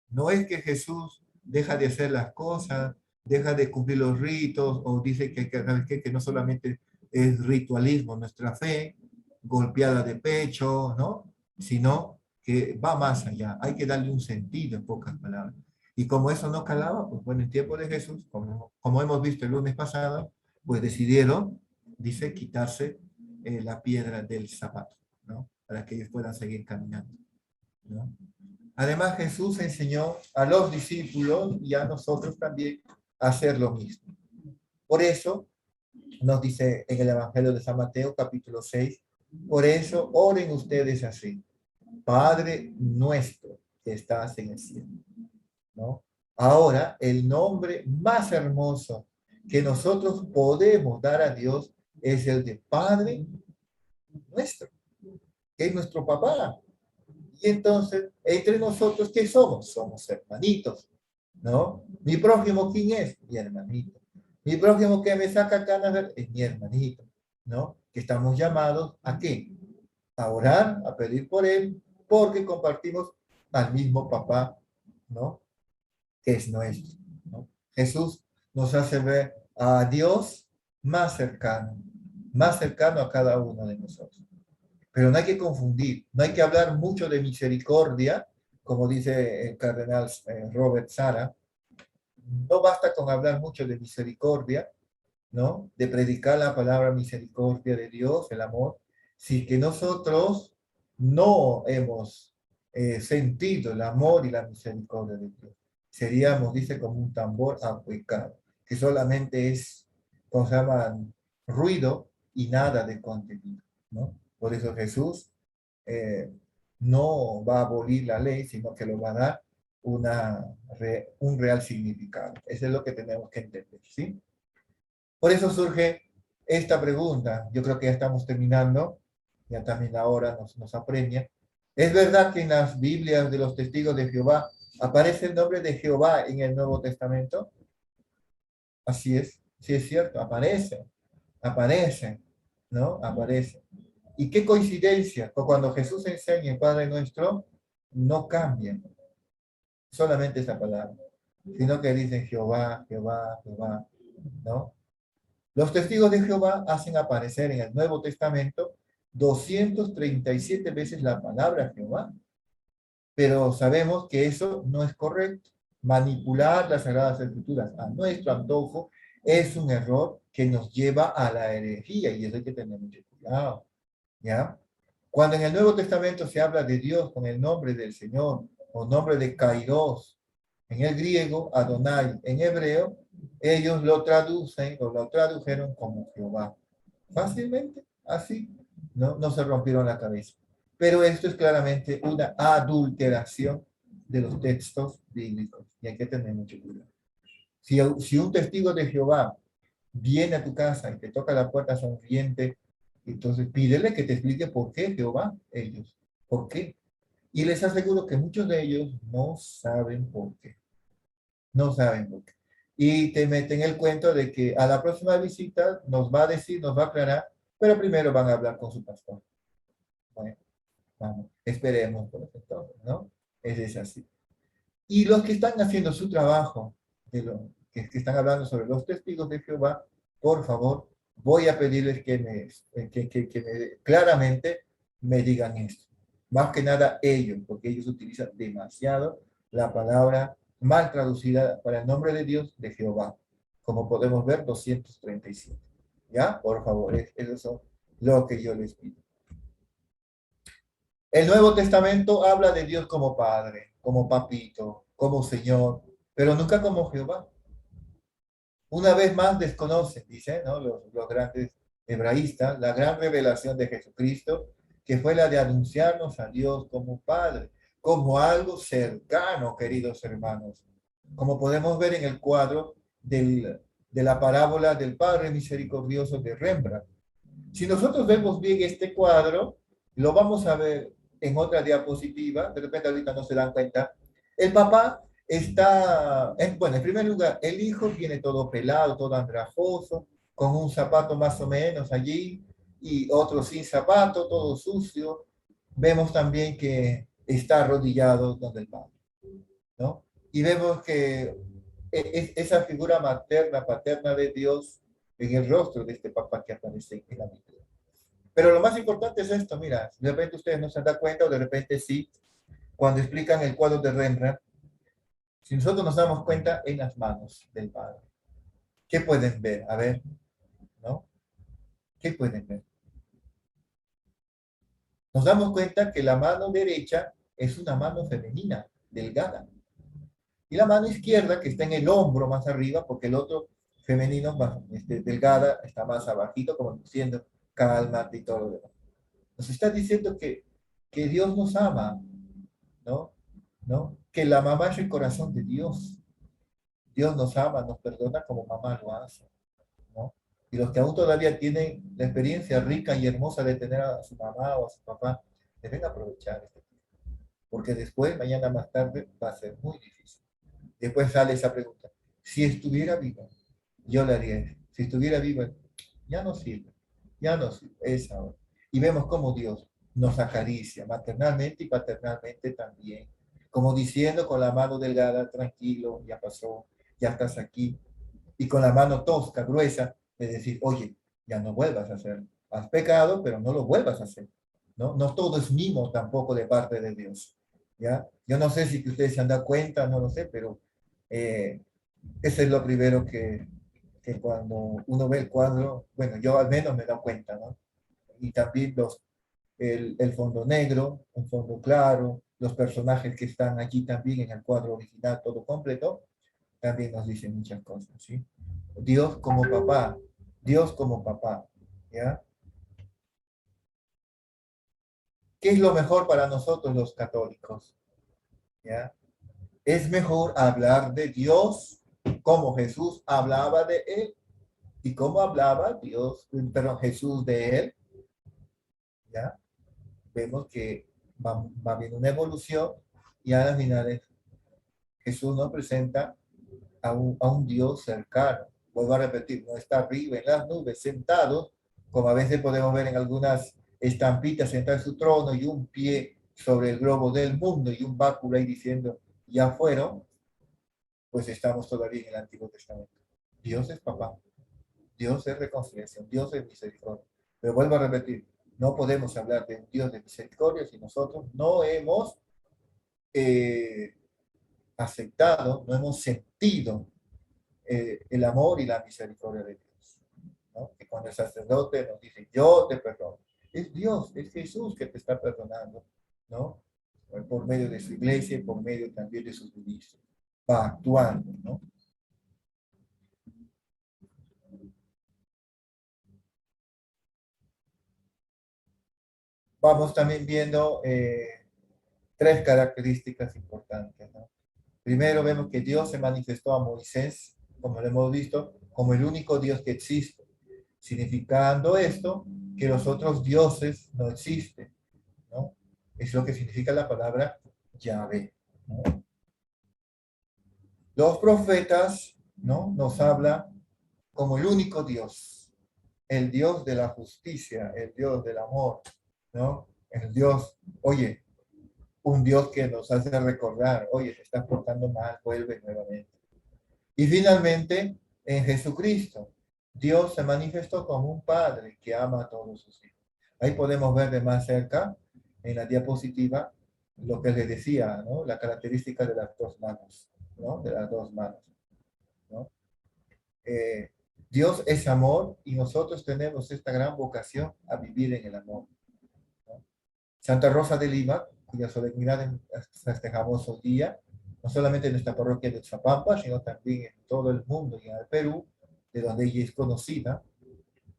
No es que Jesús deja de hacer las cosas, deja de cumplir los ritos, o dice que no solamente es ritualismo nuestra fe, golpeada de pecho, ¿no? Sino que va más allá. Hay que darle un sentido, en pocas palabras. Y como eso no calaba, pues bueno, en tiempo de Jesús, como hemos visto el lunes pasado, pues decidieron, dice, quitarse la piedra del zapato, ¿no? Para que ellos puedan seguir caminando, ¿no? Además, Jesús enseñó a los discípulos y a nosotros también a hacer lo mismo. Por eso, nos dice en el Evangelio de San Mateo, capítulo 6, por eso oren ustedes así: Padre nuestro que estás en el cielo, ¿no? Ahora, el nombre más hermoso que nosotros podemos dar a Dios es el de Padre nuestro, que es nuestro papá. Y entonces, entre nosotros, ¿qué somos? Somos hermanitos, ¿no? Mi prójimo, ¿quién es? Mi hermanito. Mi prójimo que me saca canas es mi hermanito, ¿no? Que estamos llamados ¿a qué? A orar, a pedir por él, porque compartimos al mismo papá, ¿no? Que es nuestro, ¿no? Jesús nos hace ver a Dios más cercano a cada uno de nosotros. Pero no hay que confundir, no hay que hablar mucho de misericordia, como dice el cardenal Robert Sara. No basta con hablar mucho de misericordia, ¿no? De predicar la palabra misericordia de Dios, el amor, si que nosotros no hemos sentido el amor y la misericordia de Dios. Seríamos, dice, como un tambor ahuecado, que solamente es, como se llama, ruido y nada de contenido, ¿no? Por eso Jesús no va a abolir la ley, sino que lo va a dar un real significado. Eso es lo que tenemos que entender, ¿sí? Por eso surge esta pregunta. Yo creo que ya estamos terminando. ya también ahora nos apremia. Es verdad que en las Biblias de los testigos de Jehová aparece el nombre de Jehová en el Nuevo Testamento. Así es, sí es cierto, aparece, ¿no? Aparece. Y qué coincidencia, que cuando Jesús enseña el Padre Nuestro, no cambia solamente esa palabra, sino que dicen Jehová, Jehová, Jehová, ¿no? Los testigos de Jehová hacen aparecer en el Nuevo Testamento 237 veces la palabra Jehová, pero sabemos que eso no es correcto. Manipular las Sagradas Escrituras a nuestro antojo es un error que nos lleva a la herejía y eso hay que tener mucho cuidado, ¿ya? Cuando en el Nuevo Testamento se habla de Dios con el nombre del Señor o nombre de Kairos, en el griego, Adonai, en hebreo, ellos lo traducen o lo tradujeron como Jehová. Fácilmente, así, no se rompieron la cabeza. Pero esto es claramente una adulteración de los textos bíblicos y hay que tener mucho cuidado. Si un testigo de Jehová viene a tu casa y te toca la puerta sonriente, entonces pídele que te explique por qué Jehová, ellos, por qué. Y les aseguro que muchos de ellos no saben por qué. No saben por qué. Y te meten el cuento de que a la próxima visita nos va a decir, nos va a aclarar, pero primero van a hablar con su pastor. Bueno, vamos, esperemos por entonces, ¿no? Es así. Y los que están haciendo su trabajo, que están hablando sobre los testigos de Jehová, por favor, voy a pedirles que claramente me digan esto. Más que nada ellos, porque ellos utilizan demasiado la palabra mal traducida para el nombre de Dios de Jehová, como podemos ver 237. ¿Ya? Por favor, eso es lo que yo les pido. El Nuevo Testamento habla de Dios como Padre, como Papito, como Señor, pero nunca como Jehová. Una vez más desconocen, dicen, ¿no? Los grandes hebraístas, la gran revelación de Jesucristo, que fue la de anunciarnos a Dios como Padre, como algo cercano, queridos hermanos. Como podemos ver en el cuadro de la parábola del Padre Misericordioso de Rembrandt. Si nosotros vemos bien este cuadro, lo vamos a ver en otra diapositiva, de repente ahorita no se dan cuenta. El papá está, bueno, en primer lugar, el hijo viene todo pelado, todo andrajoso, con un zapato más o menos allí, y otro sin zapato, todo sucio. Vemos también que está arrodillado donde el padre, ¿no? Y vemos que esa figura materna, paterna de Dios en el rostro de este papá que aparece en la Biblia. Pero lo más importante es esto, mira, de repente ustedes no se dan cuenta o de repente sí, cuando explican el cuadro de Rembrandt, si nosotros nos damos cuenta en las manos del Padre, ¿qué pueden ver? A ver, ¿no? ¿Qué pueden ver? Nos damos cuenta que la mano derecha es una mano femenina, delgada. Y la mano izquierda, que está en el hombro más arriba, porque el otro femenino, más, delgada, está más abajito, como diciendo, cálmate y todo lo demás. Nos está diciendo que Dios nos ama, ¿no? ¿No? Que la mamá es el corazón de Dios. Dios nos ama, nos perdona como mamá lo hace, ¿no? Y los que aún todavía tienen la experiencia rica y hermosa de tener a su mamá o a su papá, deben aprovechar este tiempo. Porque después, mañana más tarde, va a ser muy difícil. Después sale esa pregunta. Si estuviera viva, yo le haría eso. Si estuviera viva, ya no sirve. Ya no sirve. Es ahora. Y vemos cómo Dios nos acaricia maternalmente y paternalmente también. Como diciendo con la mano delgada, tranquilo, ya pasó, ya estás aquí. Y con la mano tosca, gruesa, de decir, oye, ya no vuelvas a hacerlo. Has pecado, pero no lo vuelvas a hacer. ¿No? No todo es mimo tampoco de parte de Dios. ¿Ya? Yo no sé si ustedes se han dado cuenta, no lo sé, pero eso es lo primero que cuando uno ve el cuadro, bueno, yo al menos me he dado cuenta, ¿no? Y también el fondo negro, un fondo claro, los personajes que están aquí también en el cuadro original, todo completo, también nos dicen muchas cosas, ¿sí? Dios como papá, Dios como papá, ¿ya? ¿Qué es lo mejor para nosotros los católicos? ¿Ya? Es mejor hablar de Dios como Jesús hablaba de él y cómo hablaba Dios, perdón, Jesús de él, ¿ya? Vemos que va habiendo una evolución y a las finales Jesús nos presenta a un Dios cercano. Vuelvo a repetir, no está arriba en las nubes sentado, como a veces podemos ver en algunas estampitas, sentado en su trono y un pie sobre el globo del mundo y un báculo ahí diciendo, ya fueron, pues estamos todavía en el Antiguo Testamento. Dios es papá, Dios es reconciliación, Dios es misericordia. Pero vuelvo a repetir, no podemos hablar de un Dios de misericordia si nosotros no hemos aceptado, no hemos sentido el amor y la misericordia de Dios, ¿no? Que cuando el sacerdote nos dice, yo te perdono, es Dios, es Jesús que te está perdonando, ¿no? Por medio de su iglesia y por medio también de sus ministros. Va actuando, ¿no? Vamos también viendo tres características importantes, ¿no? Primero vemos que Dios se manifestó a Moisés, como lo hemos visto, como el único Dios que existe, significando esto que los otros dioses no existen, ¿no? Es lo que significa la palabra Yahvé, ¿no? Los profetas, ¿no? Nos habla como el único Dios, el Dios de la justicia, el Dios del amor, ¿no? El Dios, oye, un Dios que nos hace recordar, oye, te estás portando mal, vuelve nuevamente. Y finalmente, en Jesucristo, Dios se manifestó como un padre que ama a todos sus hijos. Ahí podemos ver de más cerca, en la diapositiva, lo que les decía, ¿no? La característica de las dos manos, ¿no? De las dos manos, ¿no? Dios es amor y nosotros tenemos esta gran vocación a vivir en el amor, ¿no? Santa Rosa de Lima, cuya solemnidad festejamos hoy día, no solamente en nuestra parroquia de Tzapampa, sino también en todo el mundo y en el Perú, de donde ella es conocida,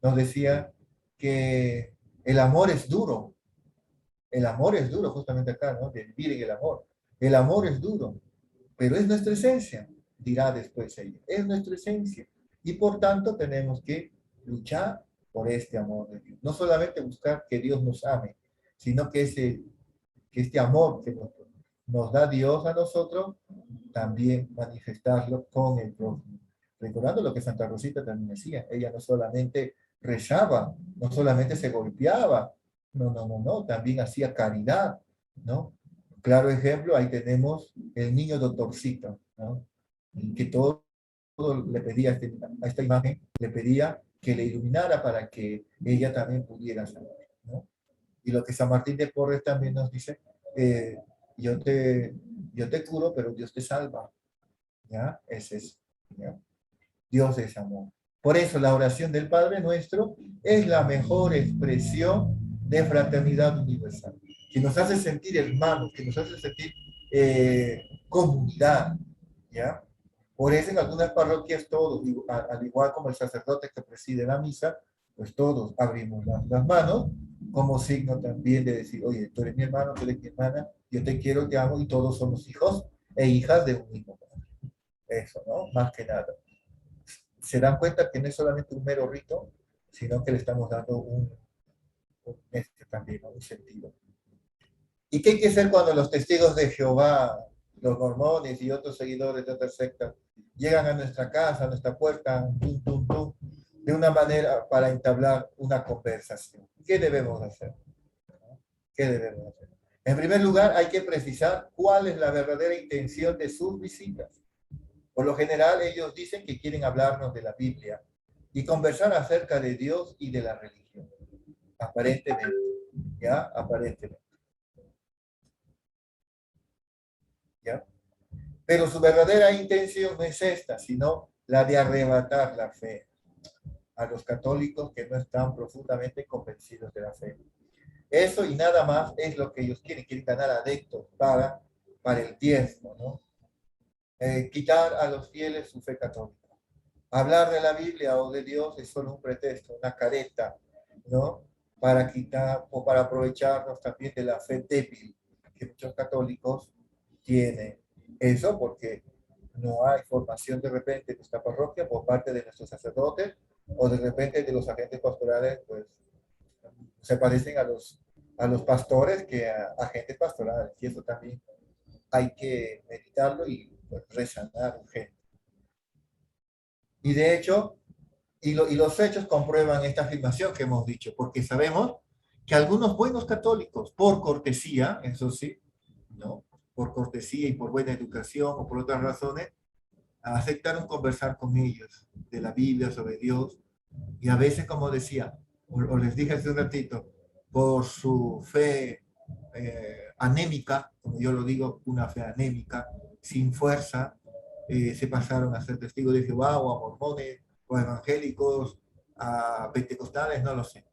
nos decía que el amor es duro justamente acá, ¿no? De vivir en el amor. El amor es duro, pero es nuestra esencia, dirá después ella, es nuestra esencia. Y por tanto tenemos que luchar por este amor de Dios. No solamente buscar que Dios nos ame, sino que este amor que nos da Dios a nosotros, también manifestarlo con el prójimo. Recordando lo que Santa Rosita también decía, ella no solamente rezaba, no solamente se golpeaba, no, también hacía caridad, ¿no? Claro ejemplo, ahí tenemos el niño doctorcito, ¿no? Que todo le pedía a esta imagen, le pedía que le iluminara para que ella también pudiera sanar, ¿no? Y lo que San Martín de Porres también nos dice, eh, yo, te, yo te curo, pero Dios te salva, ¿ya? Ese es, ¿ya? Dios es amor. Por eso la oración del Padre Nuestro es la mejor expresión de fraternidad universal, que nos hace sentir hermanos, que nos hace sentir comunidad, ¿ya? Por eso en algunas parroquias todos, al igual como el sacerdote que preside la misa, pues todos abrimos las manos como signo también de decir, oye, tú eres mi hermano, tú eres mi hermana, yo te quiero, te amo y todos somos hijos e hijas de un mismo padre. Eso, ¿no? Más que nada. Se dan cuenta que no es solamente un mero rito, sino que le estamos dando también, ¿no? Un sentido. ¿Y qué hay que hacer cuando los testigos de Jehová, los mormones y otros seguidores de otras sectas llegan a nuestra casa, a nuestra puerta, de una manera para entablar una conversación? ¿Qué debemos hacer? ¿Qué debemos hacer? En primer lugar, hay que precisar cuál es la verdadera intención de sus visitas. Por lo general, ellos dicen que quieren hablarnos de la Biblia y conversar acerca de Dios y de la religión. Aparentemente, ¿ya? Aparentemente, ¿ya? Pero su verdadera intención no es esta, sino la de arrebatar la fe a los católicos que no están profundamente convencidos de la fe. Eso y nada más es lo que ellos quieren. Quieren ganar adeptos para el diezmo, ¿no? Quitar a los fieles su fe católica. Hablar de la Biblia o de Dios es solo un pretexto, una careta, ¿no? Para quitar o para aprovecharnos también de la fe débil que muchos católicos tienen. Eso porque no hay formación de repente en nuestra parroquia por parte de nuestros sacerdotes o de repente de los agentes pastorales, pues se parecen a los pastores que a agentes pastorales, y eso también hay que meditarlo y pues, resanar urgente. Y de hecho, y los hechos comprueban esta afirmación que hemos dicho, porque sabemos que algunos buenos católicos, por cortesía, eso sí, ¿no? Por cortesía y por buena educación o por otras razones, aceptaron conversar con ellos de la Biblia, sobre Dios, y a veces, como decía, o les dije hace un ratito, por su fe anémica, como yo lo digo, una fe anémica, sin fuerza, se pasaron a ser testigos de Jehová o a mormones o a evangélicos, a pentecostales, no lo sé.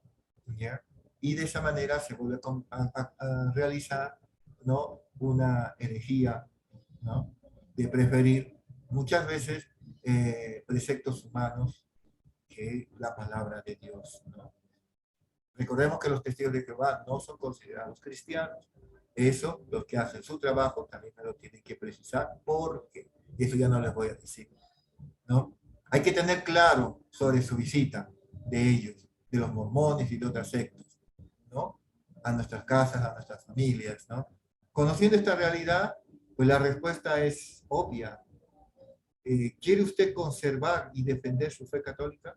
¿Ya? Y de esa manera se vuelve a realizar, ¿no? Una herejía, ¿no? De preferir muchas veces preceptos humanos que la palabra de Dios, ¿no? Recordemos que los testigos de Jehová no son considerados cristianos. Eso, los que hacen su trabajo, también me lo tienen que precisar, porque eso ya no les voy a decir, ¿no? Hay que tener claro sobre su visita de ellos, de los mormones y de otras sectas, ¿no? A nuestras casas, a nuestras familias, ¿no? Conociendo esta realidad, pues la respuesta es obvia. ¿Quiere usted conservar y defender su fe católica?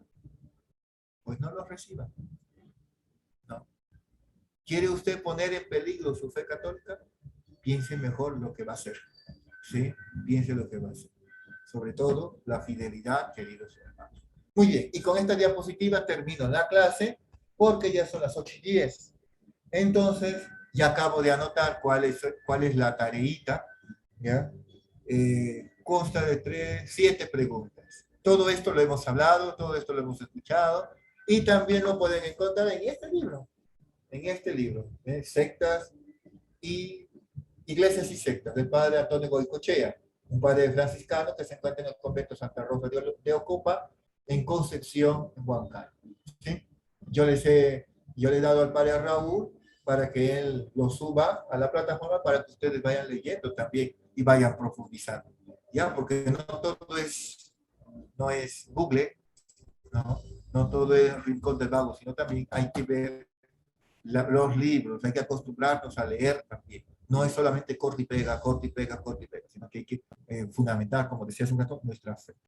Pues no lo reciba, ¿no? ¿Quiere usted poner en peligro su fe católica? Piense mejor lo que va a hacer, ¿sí? Piense lo que va a hacer. Sobre todo, la fidelidad, queridos hermanos. Muy bien, y con esta diapositiva termino la clase porque ya son las 8:10. Entonces, ya acabo de anotar cuál es la tareita, ¿ya? Consta de 7 preguntas. Todo esto lo hemos hablado, todo esto lo hemos escuchado, y también lo pueden encontrar en este libro, Sectas y Iglesias y Sectas, del padre Antonio Goicoechea, un padre franciscano que se encuentra en el convento Santa Rosa de Ocupa, en Concepción, en Huancayo. ¿Sí? Yo le he dado al padre Raúl para que él lo suba a la plataforma para que ustedes vayan leyendo también y vayan profundizando. ¿Ya? Porque no es Google, ¿no? No todo es Rincón del Vago, sino también hay que ver los libros, hay que acostumbrarnos a leer también. No es solamente corte y pega, corte y pega, corte y pega, sino que hay que fundamentar, como decía hace un rato, nuestra fe.